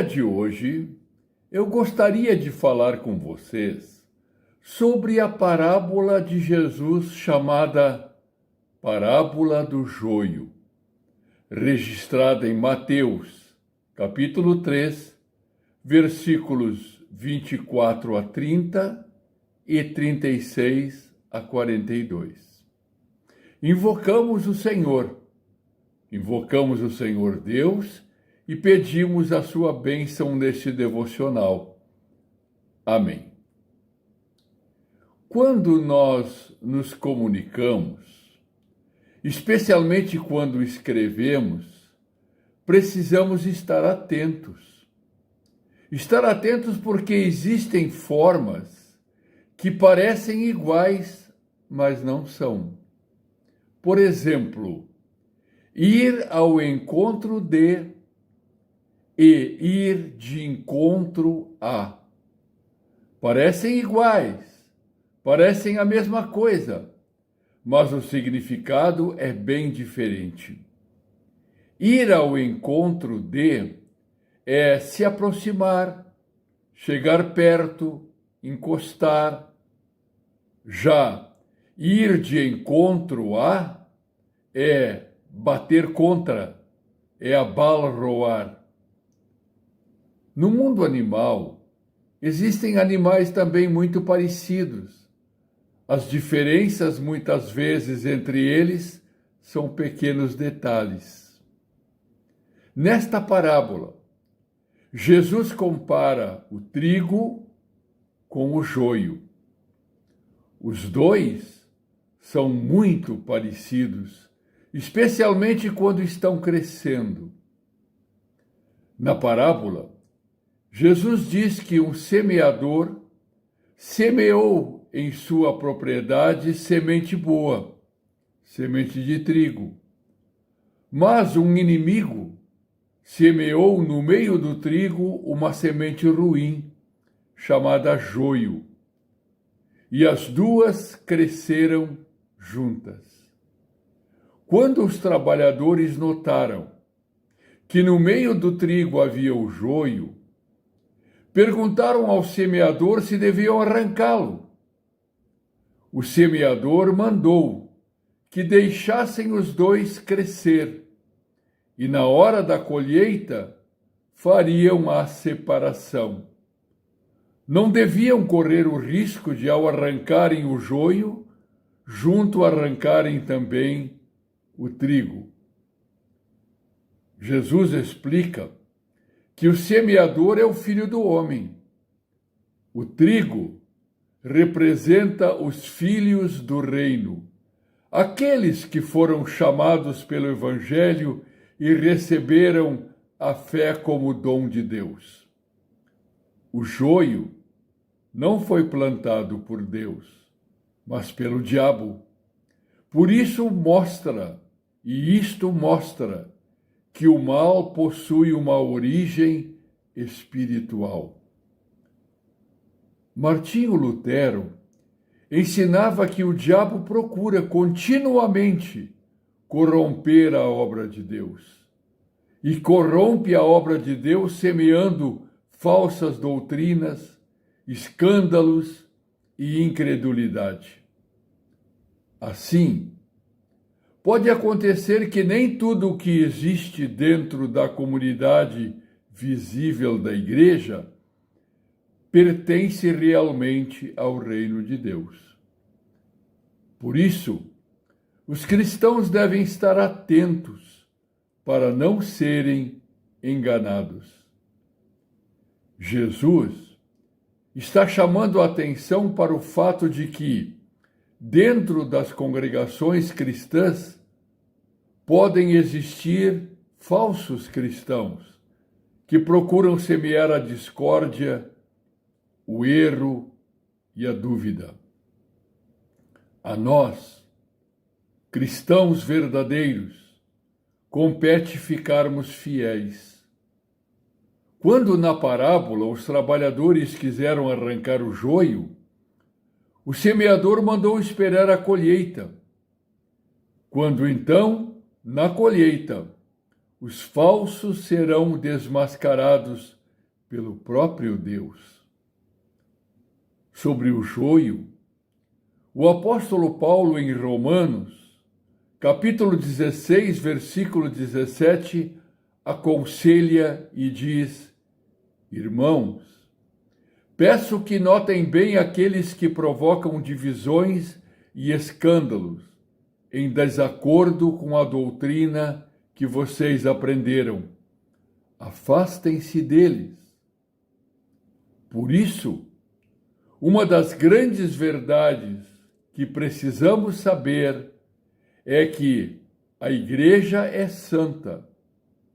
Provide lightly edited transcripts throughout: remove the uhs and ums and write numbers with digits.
dia de hoje, eu gostaria de falar com vocês sobre a parábola de Jesus chamada Parábola do Joio, registrada em Mateus, capítulo 3, versículos 24 a 30 e 36 a 42. Invocamos o Senhor Deus e pedimos a sua bênção neste devocional. Amém. Quando nós nos comunicamos, especialmente quando escrevemos, precisamos estar atentos. Estar atentos porque existem formas que parecem iguais, mas não são. Por exemplo, ir ao encontro de e ir de encontro a. Parecem iguais, parecem a mesma coisa, mas o significado é bem diferente. Ir ao encontro de é se aproximar, chegar perto, encostar. Já ir de encontro a é bater contra, é abalroar. No mundo animal, existem animais também muito parecidos. As diferenças, muitas vezes, entre eles são pequenos detalhes. Nesta parábola, Jesus compara o trigo com o joio. Os dois são muito parecidos, especialmente quando estão crescendo. Na parábola, Jesus diz que um semeador semeou em sua propriedade semente boa, semente de trigo. Mas um inimigo semeou no meio do trigo uma semente ruim, chamada joio. E as duas cresceram juntas. Quando os trabalhadores notaram que no meio do trigo havia o joio, perguntaram ao semeador se deviam arrancá-lo. O semeador mandou que deixassem os dois crescer e na hora da colheita fariam a separação. Não deviam correr o risco de, ao arrancarem o joio, junto arrancarem também o trigo. Jesus explica que o semeador é o Filho do Homem. O trigo representa os filhos do reino, aqueles que foram chamados pelo Evangelho e receberam a fé como dom de Deus. O joio não foi plantado por Deus, mas pelo diabo. Por isso isto mostra que o mal possui uma origem espiritual. Martinho Lutero ensinava que o diabo procura continuamente corromper a obra de Deus. E corrompe a obra de Deus semeando falsas doutrinas, escândalos e incredulidade. Assim, pode acontecer que nem tudo o que existe dentro da comunidade visível da igreja pertence realmente ao reino de Deus. Por isso, os cristãos devem estar atentos para não serem enganados. Jesus está chamando a atenção para o fato de que, dentro das congregações cristãs, podem existir falsos cristãos que procuram semear a discórdia, o erro e a dúvida. A nós, cristãos verdadeiros, compete ficarmos fiéis. Quando na parábola os trabalhadores quiseram arrancar o joio, o semeador mandou esperar a colheita. Quando então, na colheita, os falsos serão desmascarados pelo próprio Deus. Sobre o joio, o apóstolo Paulo, em Romanos, capítulo 16, versículo 17, aconselha e diz: Irmãos, peço que notem bem aqueles que provocam divisões e escândalos, em desacordo com a doutrina que vocês aprenderam. Afastem-se deles. Por isso, uma das grandes verdades que precisamos saber é que a Igreja é santa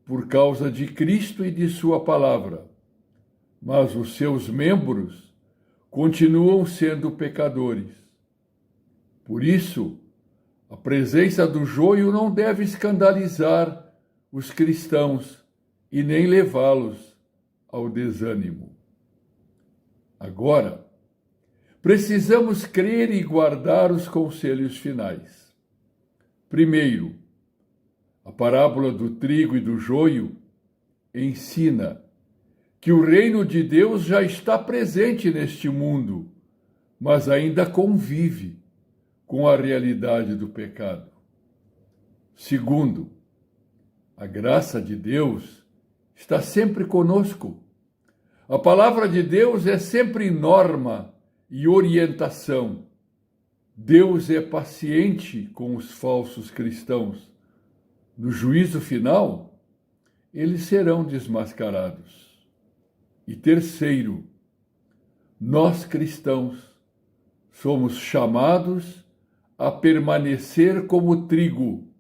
por causa de Cristo e de sua palavra, mas os seus membros continuam sendo pecadores. Por isso, a presença do joio não deve escandalizar os cristãos e nem levá-los ao desânimo. Agora, precisamos crer e guardar os conselhos finais. Primeiro, a parábola do trigo e do joio ensina que o reino de Deus já está presente neste mundo, mas ainda convive com a realidade do pecado. Segundo, a graça de Deus está sempre conosco. A palavra de Deus é sempre norma e orientação. Deus é paciente com os falsos cristãos. No juízo final, eles serão desmascarados. E terceiro, nós cristãos somos chamados a permanecer como trigo,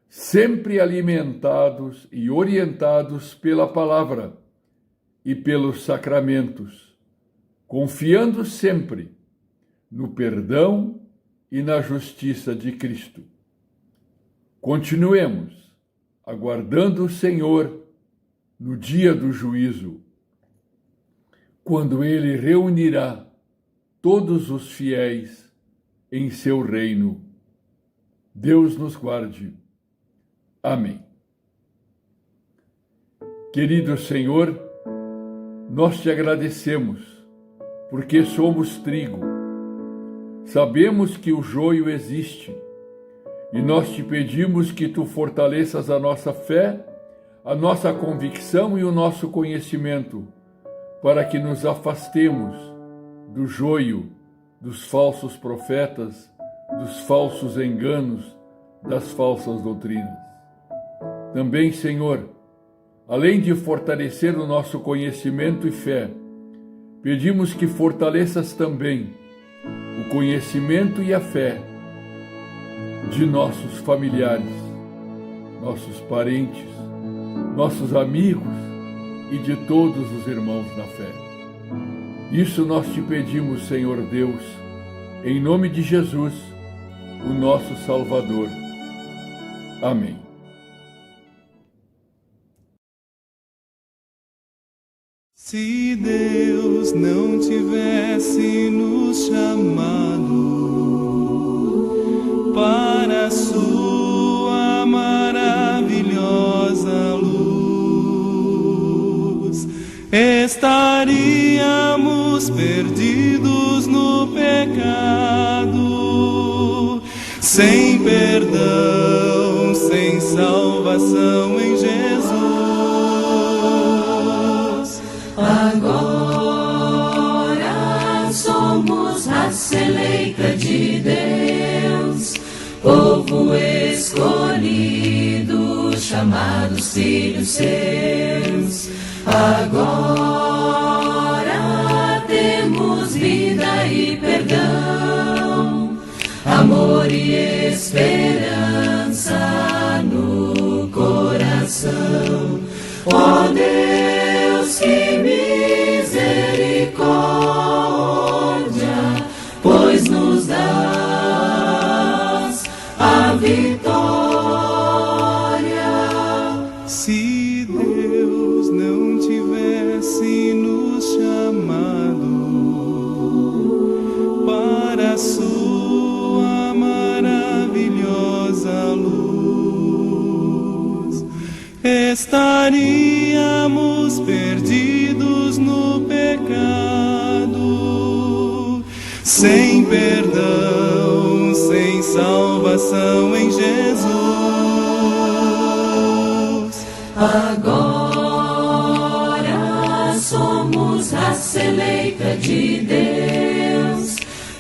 sempre alimentados e orientados pela palavra e pelos sacramentos, confiando sempre no perdão e na justiça de Cristo. Continuemos aguardando o Senhor no dia do juízo, quando Ele reunirá todos os fiéis em seu reino. Deus nos guarde. Amém. Querido Senhor, nós te agradecemos, porque somos trigo. Sabemos que o joio existe, e nós te pedimos que tu fortaleças a nossa fé, a nossa convicção e o nosso conhecimento, para que nos afastemos do joio, dos falsos profetas, dos falsos enganos, das falsas doutrinas. Também, Senhor, além de fortalecer o nosso conhecimento e fé, pedimos que fortaleças também o conhecimento e a fé de nossos familiares, nossos parentes, nossos amigos e de todos os irmãos na fé. Isso nós te pedimos, Senhor Deus, em nome de Jesus, o nosso Salvador. Amém. Se Deus não tivesse nos chamado para a sua maravilhosa luz, estaríamos perdidos no pecado, sem perdão, sem salvação em Jesus. Agora somos raça eleita de Deus, povo escolhido, chamados filhos seus. Agora temos vida e perdão, amor e esperança no coração. Ó Deus, que misericórdia, pois nos dás a vitória. Se Deus não tivesse nos chamado para a sua maravilhosa luz, estaríamos perdidos sem perdão, sem salvação em Jesus. Agora somos raça eleita de Deus,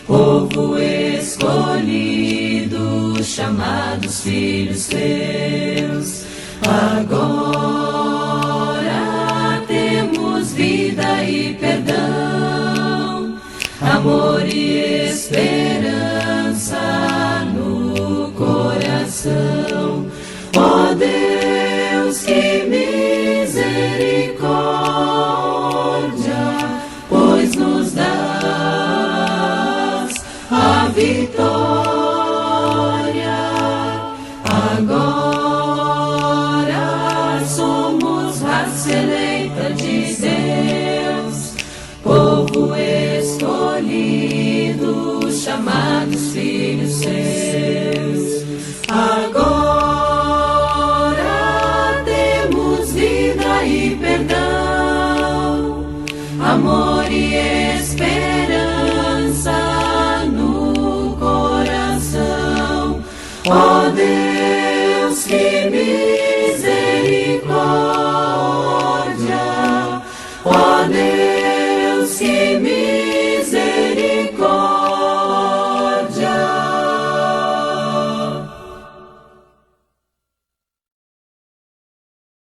povo escolhido, chamados filhos teus. Agora temos vida e perdão, amor e esperança no coração. Ó Deus, que misericórdia, pois nos dás a vitória. Agora somos raça eleita de Deus, povo escolhido, chamados filhos seus. Agora temos vida e perdão, amor e esperança